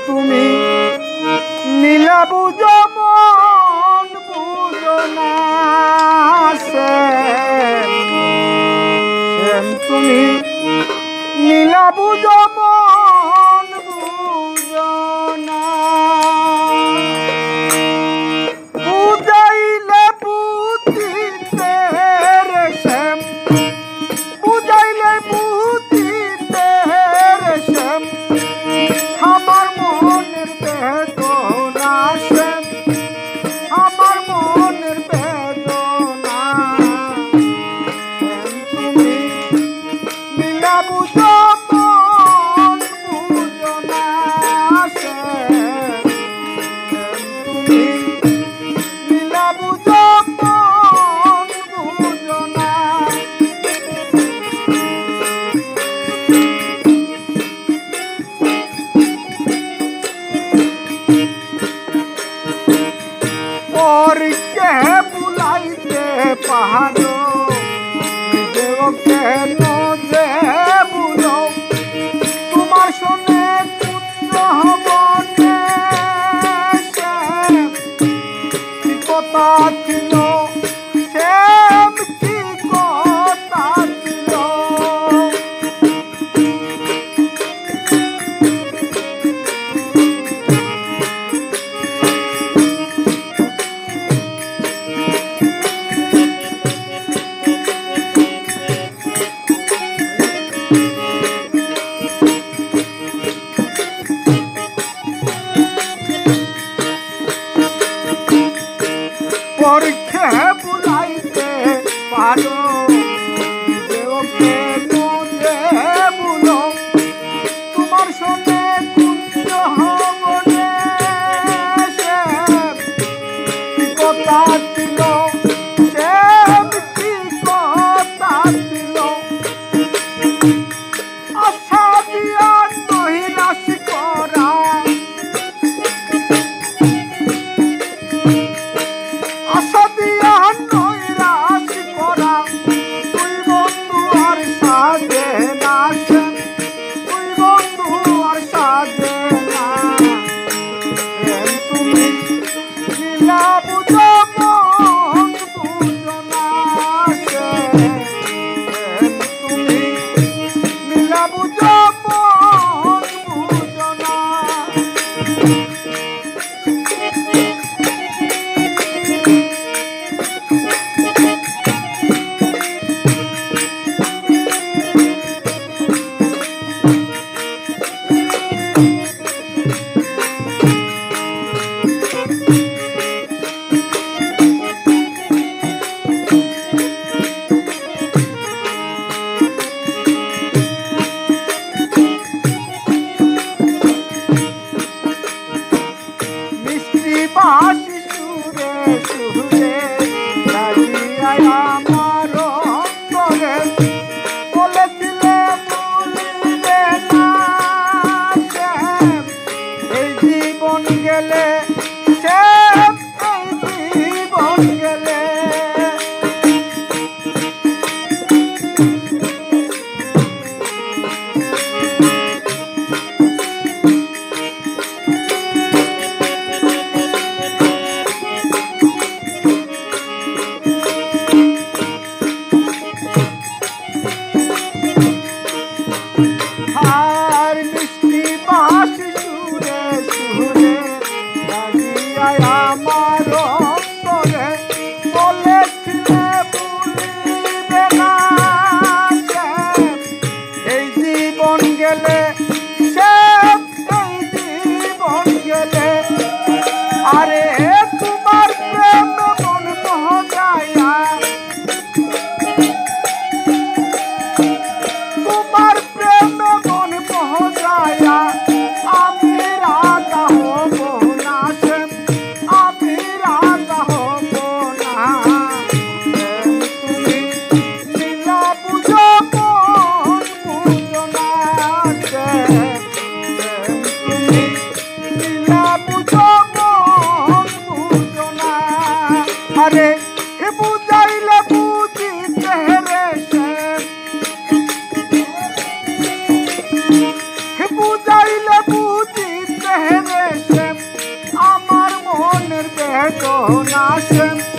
তুমি নীলা বুঝো মন বুঝো না শ্যাম তুমি নীলা বুঝো মন বুঝো না বুঝাইলে বুঝিতে রে শ্যাম বুঝাইলে বুঝিতে রে শ্যাম আমার মনের বেদনা শ্যাম আমার মনের বেদনা শ্যাম তুমি নীলা বুঝো মন বুঝো না শ্যাম তুমি নীলা বুঝো মন বুঝো না পরকে বুলাইতে পাহাড়ো নিজেও কেন যে বুলো তোমার শোনে পুত্র হবনে শ্যাম কি কথা ছিল শ্যাম কি কথা ছিল পরীক্ষা বুলাইতে পারো নিজেও কেন যে বুলো তোমার সঙ্গে কুঞ্জ হবনে শ্যাম কি কথা ছিল শ্যাম কি কথা ছিল আশা দিয়া নহিলাস করা আশা দিয়া নৈরাশ করা তুই বন্ধু আর সাজে না শ্যাম তুই বন্ধু আর সাজে না শ্যাম তুমি নীলা বুঝো মন বুঝো না শ্যাম তুমি নীলা বুঝো মন বুঝো না বাঁশি সুরে সুরে লাগিয়ায় আমার অন্তরে বলেছিলে ভুলিবে না শ্যাম এই জীবন গেলে শ্যাম এই জীবন গেলে আর মিষ্টি বাঁশি সুরে সুরে লাগিয়ায় আমার অন্তরে বলেছিলে ভুলিবে না শ্যাম এই জীবন গেলে শ্যাম এই জীবন গেলে আরে তোমার প্রেম মন মহকায়া তোমার প্রেম মন পহচায়া আমি রাজা হব না শ্যাম আমি রাজা হব না শ্যাম তুমি নীলা বুঝো মন বুঝো না শ্যাম তুমি নীলা বুঝো মন বুঝো না আরে বুঝাইলে বুঝিতে রে শ্যাম বুঝাইলে বুঝিতে না সে